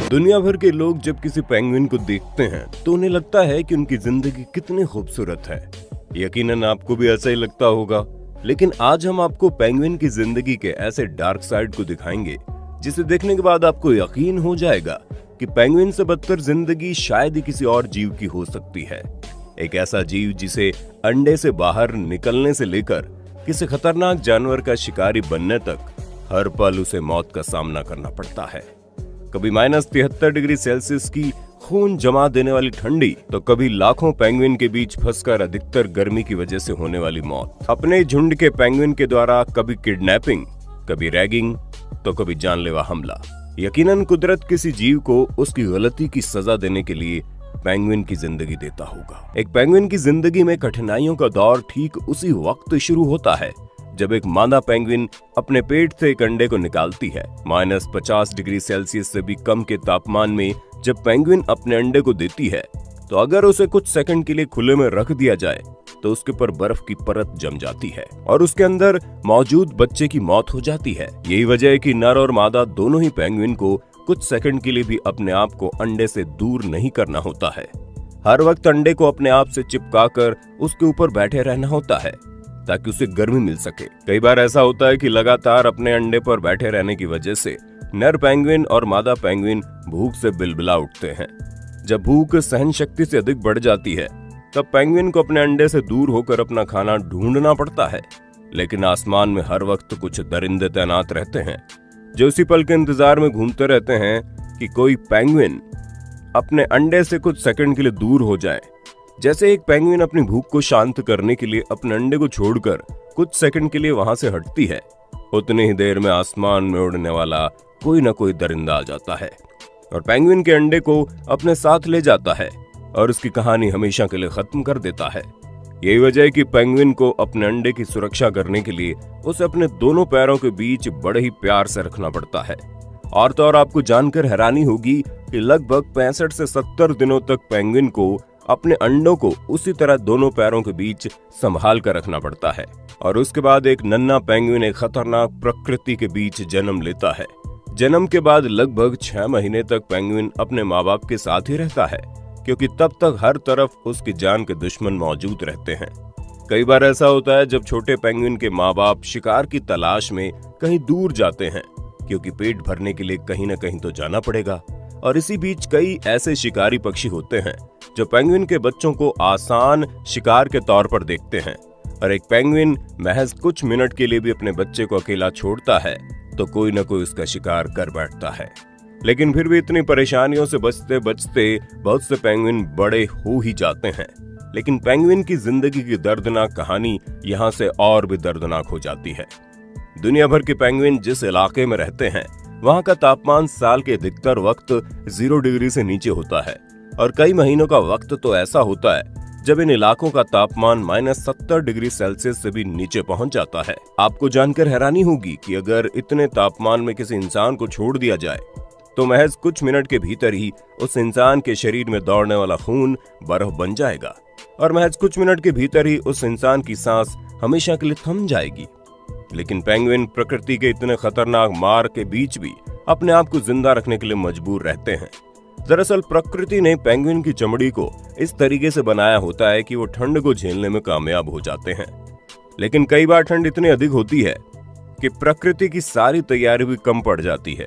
दुनिया भर के लोग जब किसी पेंगुइन को देखते हैं तो उन्हें लगता है कि उनकी जिंदगी कितनी खूबसूरत है। यकीनन आपको भी ऐसा ही लगता होगा, लेकिन आज हम आपको पेंगुइन की जिंदगी के ऐसे डार्क साइड को दिखाएंगे जिसे देखने के बाद आपको यकीन हो जाएगा कि पेंगुइन से बदतर जिंदगी शायद ही किसी और जीव की हो सकती है। एक ऐसा जीव जिसे अंडे से बाहर निकलने से लेकर किसी खतरनाक जानवर का शिकारी बनने तक हर पल उसे मौत का सामना करना पड़ता है। कभी -73 डिग्री सेल्सियस की खून जमा देने वाली ठंडी, तो कभी लाखों पेंगुइन के बीच फंसकर अधिकतर गर्मी की वजह से होने वाली मौत। अपने झुंड के पेंगुइन के द्वारा कभी किडनैपिंग, कभी रैगिंग, तो कभी जानलेवा हमला। यकीनन कुदरत किसी जीव को उसकी गलती की सजा देने के लिए पेंगुइन की जिंदगी देता होगा। एक पेंगुइन की जिंदगी में कठिनाइयों का दौर ठीक उसी वक्त शुरू होता है जब एक मादा पेंगुइन अपने पेट से एक अंडे को निकालती है। -50 डिग्री सेल्सियस से भी कम के तापमान में जब पेंगुइन अपने अंडे को देती है, तो अगर उसे कुछ सेकंड के लिए खुले में रख दिया जाए तो उसके ऊपर बर्फ की परत जम जाती है और उसके अंदर मौजूद बच्चे की मौत हो जाती है। यही वजह है कि नर और मादा दोनों ही पेंगुइन को कुछ सेकंड के लिए भी अपने आप को अंडे से दूर नहीं करना होता है। हर वक्त अंडे को अपने आप से चिपकाकर उसके ऊपर बैठे रहना होता है ताकि उसे गर्मी मिल सके। कई बार ऐसा होता है कि लगातार अपने अंडे पर बैठे रहने की वजह से नर पेंगुइन और मादा पेंगुइन भूख से बिलबिला उठते हैं। जब भूख सहन शक्ति से अधिक बढ़ जाती है तब पेंगुइन को अपने अंडे से दूर होकर अपना खाना ढूंढना पड़ता है। लेकिन आसमान में हर वक्त कुछ दरिंदे तैनात रहते हैं जो इसी पल के इंतजार में घूमते रहते हैं कि कोई पेंगुइन अपने अंडे से कुछ सेकंड के लिए दूर हो जाए। जैसे एक पेंगुइन अपनी भूख को शांत करने के लिए अपने अंडे को छोड़कर कुछ सेकंड के लिए वहां से हटती है, उतनी ही देर में आसमान में उड़ने वाला कोई न कोई दरिंदा आ जाता है और पेंगुइन के अंडे को अपने साथ ले जाता है और उसकी कहानी हमेशा के लिए खत्म कर देता है। यही वजह है कि पेंगुइन को अपने अंडे की सुरक्षा करने के लिए उसे अपने दोनों पैरों के बीच बड़े ही प्यार से रखना पड़ता है। और तो और आपको जानकर हैरानी होगी कि लगभग 65 से 70 दिनों तक पेंगुइन को अपने अंडों को उसी तरह दोनों पैरों के बीच संभाल कर रखना पड़ता है और उसके बाद एक नन्हा पेंगुइन एक खतरनाक प्रकृति के बीच जन्म लेता है। जन्म के बाद लगभग 6 महीने तक पेंगुइन अपने माँ बाप के साथ ही रहता है, क्योंकि तब तक हर तरफ उसकी जान के दुश्मन मौजूद रहते हैं। कई बार ऐसा होता है जब छोटे पेंगुइन के माँ बाप शिकार की तलाश में कहीं दूर जाते हैं, क्योंकि पेट भरने के लिए कहीं न कहीं तो जाना पड़ेगा। और इसी बीच कई ऐसे शिकारी पक्षी होते हैं जो पेंगुइन के बच्चों को आसान शिकार के तौर पर देखते हैं और एक पेंगुइन महज कुछ मिनट के लिए भी अपने बच्चे को अकेला छोड़ता है तो कोई न कोई उसका शिकार कर बैठता है। लेकिन फिर भी इतनी परेशानियों से बचते बचते बहुत से पेंगुइन बड़े हो ही जाते हैं। लेकिन पेंगुइन की जिंदगी की दर्दनाक कहानी यहाँ से और भी दर्दनाक हो जाती है। दुनिया भर के पेंगुइन जिस इलाके में रहते हैं वहाँ का तापमान साल के अधिकतर वक्त 0 डिग्री से नीचे होता है और कई महीनों का वक्त तो ऐसा होता है जब इन इलाकों का तापमान -70 डिग्री सेल्सियस से भी नीचे पहुंच जाता है। आपको जानकर हैरानी होगी कि अगर इतने तापमान में किसी इंसान को छोड़ दिया जाए तो महज कुछ मिनट के भीतर ही उस इंसान के शरीर में दौड़ने वाला खून बर्फ बन जाएगा और महज कुछ मिनट के भीतर ही उस इंसान की सांस हमेशा के लिए थम जाएगी। लेकिन पेंगुइन प्रकृति के इतने खतरनाक मार के बीच भी अपने आप को जिंदा रखने के लिए मजबूर रहते हैं। दरअसल प्रकृति ने पेंगुइन की चमड़ी को इस तरीके से बनाया होता है कि वो ठंड को झेलने में कामयाब हो जाते हैं। लेकिन कई बार ठंड इतनी अधिक होती है कि प्रकृति की सारी तैयारी भी कम पड़ जाती है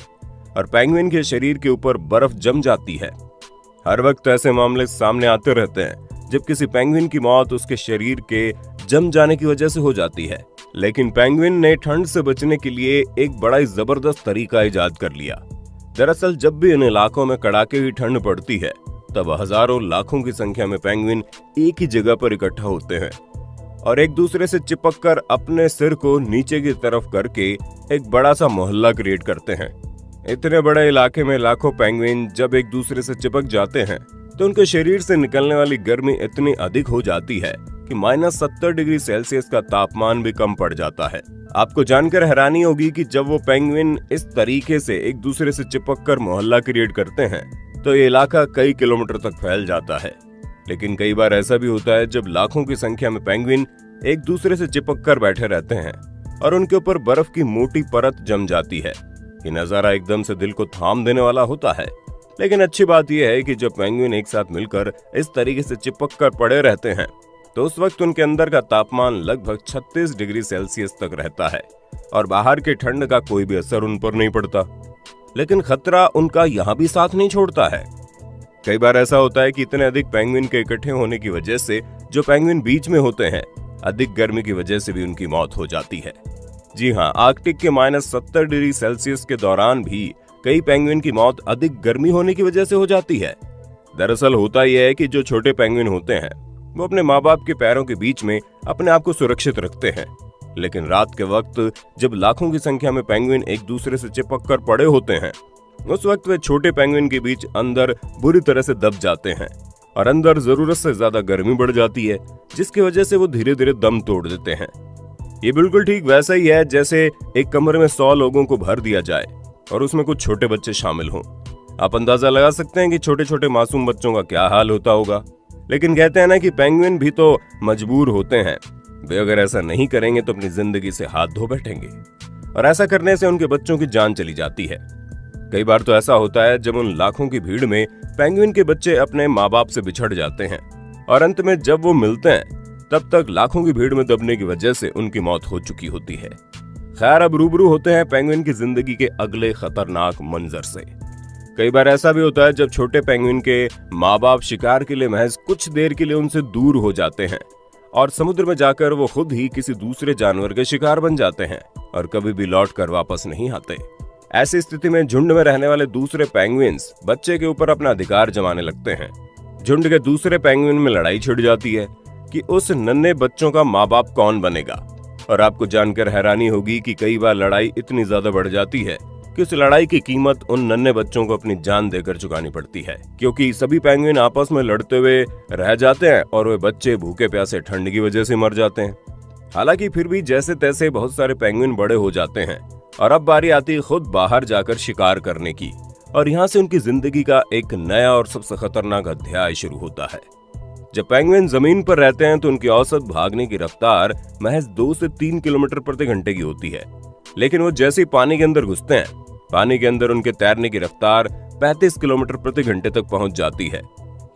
और पेंगुइन के शरीर के ऊपर बर्फ जम जाती है। हर वक्त ऐसे मामले सामने आते रहते हैं जब किसी पेंगुइन की मौत उसके शरीर के जम जाने की वजह से हो जाती है। लेकिन पेंगुइन ने ठंड से बचने के लिए एक बड़ा ही जबरदस्त तरीका इजाद कर लिया। दरअसल जब भी इन इलाकों में कड़ाके हुई ठंड पड़ती है तब हजारों लाखों की संख्या में पेंगुइन एक ही जगह पर इकट्ठा होते हैं और एक दूसरे से चिपककर अपने सिर को नीचे की तरफ करके एक बड़ा सा मोहल्ला क्रिएट करते हैं। इतने बड़े इलाके में लाखों पेंगुइन जब एक दूसरे से चिपक जाते हैं तो उनके शरीर से निकलने वाली गर्मी इतनी अधिक हो जाती है कि -70 डिग्री सेल्सियस का तापमान भी कम पड़ जाता है। आपको जानकर हैरानी होगी कि जब वो पेंगुइन इस तरीके से एक दूसरे से चिपककर मोहल्ला क्रिएट करते हैं तो ये इलाका कई किलोमीटर तक फैल जाता है। लेकिन कई बार ऐसा भी होता है जब लाखों की संख्या में पेंगुइन एक दूसरे से चिपककर बैठे रहते हैं और उनके ऊपर बर्फ की मोटी परत जम जाती है। ये नजारा एकदम से दिल को थाम देने वाला होता है। लेकिन अच्छी बात यह है कि जब पेंगुइन एक साथ मिलकर इस तरीके से चिपक कर पड़े रहते हैं तो उस वक्त उनके अंदर का तापमान लगभग 36 डिग्री सेल्सियस तक रहता है और बाहर की ठंड का कोई भी असर उन पर नहीं पड़ता। लेकिन खतरा उनका यहाँ भी साथ नहीं छोड़ता है। कई बार ऐसा होता है कि इतने अधिक पेंगुइन के इकट्ठे होने की वजह से जो पेंगुइन बीच में होते हैं, अधिक गर्मी की वजह से भी उनकी मौत हो जाती है। जी हाँ, आर्कटिक के -70 डिग्री सेल्सियस के दौरान भी कई पेंगुइन की मौत अधिक गर्मी होने की वजह से हो जाती है। दरअसल होता यह है कि जो छोटे पेंगुइन होते हैं वो अपने माँ बाप के पैरों के बीच में अपने आप को सुरक्षित रखते हैं, लेकिन रात के वक्त जब लाखों की संख्या में पेंगुइन एक दूसरे से चिपक कर पड़े होते हैं, उस वक्त वे छोटे पेंगुइन के बीच अंदर बुरी तरह से दब जाते हैं और अंदर जरूरत से ज्यादा गर्मी बढ़ जाती है, जिसकी वजह से वो धीरे धीरे दम तोड़ देते हैं। ये बिल्कुल ठीक वैसा ही है जैसे एक कमरे में 100 लोगों को भर दिया जाए और उसमें कुछ छोटे बच्चे शामिल हों। आप अंदाजा लगा सकते हैं कि छोटे छोटे मासूम बच्चों का क्या हाल होता होगा। लेकिन कहते हैं ना कि पेंगुइन भी तो मजबूर होते हैं। वे अगर ऐसा नहीं करेंगे तो अपनी जिंदगी से हाथ धो बैठेंगे और ऐसा करने से उनके बच्चों की जान चली जाती है। कई बार तो ऐसा होता है जब उन लाखों की भीड़ में पेंगुइन के बच्चे अपने माँ बाप से बिछड़ जाते हैं और अंत में जब वो मिलते हैं तब तक लाखों की भीड़ में दबने की वजह से उनकी मौत हो चुकी होती है। खैर, अब रूबरू होते हैं पेंगुइन की जिंदगी के अगले खतरनाक मंजर से। कई बार ऐसा भी होता है जब छोटे पेंगुइन के माँ बाप शिकार के लिए महज कुछ देर के लिए उनसे दूर हो जाते हैं और समुद्र में जाकर वो खुद ही किसी दूसरे जानवर के शिकार बन जाते हैं और कभी भी लौट कर वापस नहीं आते। ऐसी स्थिति में झुंड में रहने वाले दूसरे पेंगुइन्स बच्चे के ऊपर अपना अधिकार जमाने लगते हैं। झुंड के दूसरे पेंगुइन में लड़ाई छिड़ जाती है कि उस नन्हे बच्चों का माँ बाप कौन बनेगा। और आपको जानकर हैरानी होगी कि कई बार लड़ाई इतनी ज्यादा बढ़ जाती है कि उस लड़ाई की कीमत उन नन्हे बच्चों को अपनी जान देकर चुकानी पड़ती है, क्योंकि सभी पेंगुइन आपस में लड़ते हुए रह जाते हैं और वे बच्चे भूखे प्यासे ठंड की वजह से मर जाते हैं। हालांकि फिर भी जैसे तैसे बहुत सारे पेंगुइन बड़े हो जाते हैं और अब बारी आती है खुद बाहर जाकर शिकार करने की, और यहाँ से उनकी जिंदगी का एक नया और सबसे खतरनाक अध्याय शुरू होता है। जब पेंगुइन जमीन पर रहते हैं तो उनकी औसत भागने की रफ्तार महज 2 से 3 किलोमीटर प्रति घंटे की होती है, लेकिन वो जैसे ही पानी के अंदर घुसते हैं, पानी के अंदर उनके तैरने की रफ्तार 35 किलोमीटर प्रति घंटे तक पहुंच जाती है।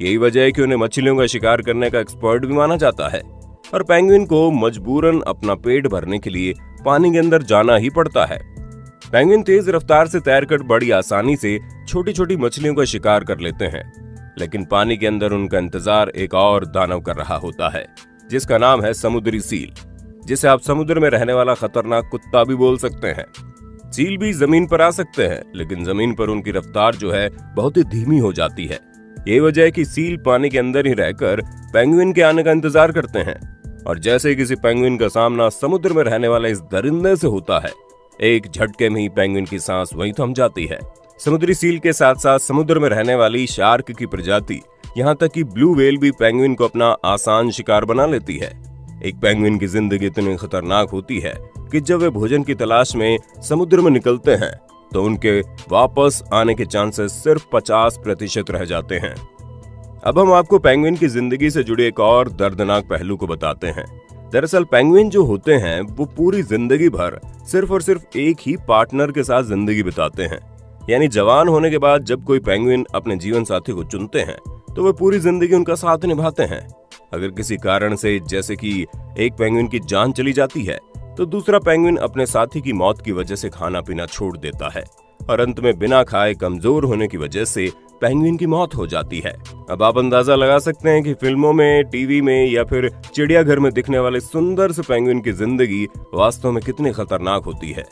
यही वजह है कि उन्हें मछलियों का शिकार करने का एक्सपर्ट भी माना जाता है और पेंगुइन को मजबूरन अपना पेट भरने के लिए पानी के अंदर जाना ही पड़ता है। पेंगुइन तेज रफ्तार से तैरकर बड़ी आसानी से छोटी छोटी मछलियों का शिकार कर लेते हैं, लेकिन पानी के अंदर उनका इंतजार एक और दानव कर रहा होता है, जिसका नाम है समुद्री सील, जिसे आप समुद्र में रहने वाला खतरनाक कुत्ता भी बोल सकते हैं। सील भी जमीन पर आ सकते हैं, लेकिन जमीन पर उनकी रफ्तार जो है बहुत ही धीमी हो जाती है। यही वजह है कि सील पानी के अंदर ही रहकर पेंगुइन के आने का इंतजार करते हैं, और जैसे ही किसी पेंगुइन का सामना समुद्र में रहने वाला इस दरिंदे से होता है, एक झटके में ही पेंगुइन की सांस वहीं थम जाती है। समुद्री सील के साथ साथ समुद्र में रहने वाली शार्क की प्रजाति, यहाँ तक कि ब्लू व्हेल भी पेंगुइन को अपना आसान शिकार बना लेती है। एक पेंगुइन की जिंदगी इतनी खतरनाक होती है कि जब वे भोजन की तलाश में समुद्र में निकलते हैं तो उनके वापस आने के चांसेस सिर्फ 50% रह जाते हैं। अब हम आपको पेंगुइन की जिंदगी से जुड़े एक और दर्दनाक पहलू को बताते हैं। दरअसल पेंगुइन जो होते हैं वो पूरी जिंदगी भर सिर्फ और सिर्फ एक ही पार्टनर के साथ जिंदगी बिताते हैं। यानी जवान होने के बाद जब कोई पेंगुइन अपने जीवन साथी को चुनते हैं तो वे पूरी जिंदगी उनका साथ निभाते हैं। अगर किसी कारण से, जैसे कि एक पेंगुइन की जान चली जाती है, तो दूसरा पेंगुइन अपने साथी की मौत की वजह से खाना पीना छोड़ देता है और अंत में बिना खाए कमजोर होने की वजह से पेंगुइन की मौत हो जाती है। अब आप अंदाजा लगा सकते हैं कि फिल्मों में, टीवी में या फिर चिड़ियाघर में दिखने वाले सुंदर से पेंगुइन की जिंदगी वास्तव में कितनी खतरनाक होती है।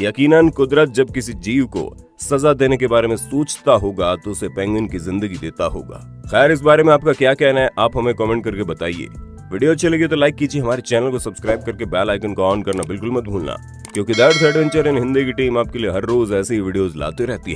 यकीनन कुदरत जब किसी जीव को सजा देने के बारे में सोचता होगा तो उसे पेंगुइन की जिंदगी देता होगा। खैर, इस बारे में आपका क्या कहना है, आप हमें कमेंट करके बताइए। वीडियो अच्छी लगी तो लाइक कीजिए, हमारे चैनल को सब्सक्राइब करके बेल आइकन को ऑन करना बिल्कुल मत भूलना, क्योंकि the earth adventure in Hindi की टीम आपके लिए हर रोज ऐसी वीडियोस लाती रहती है।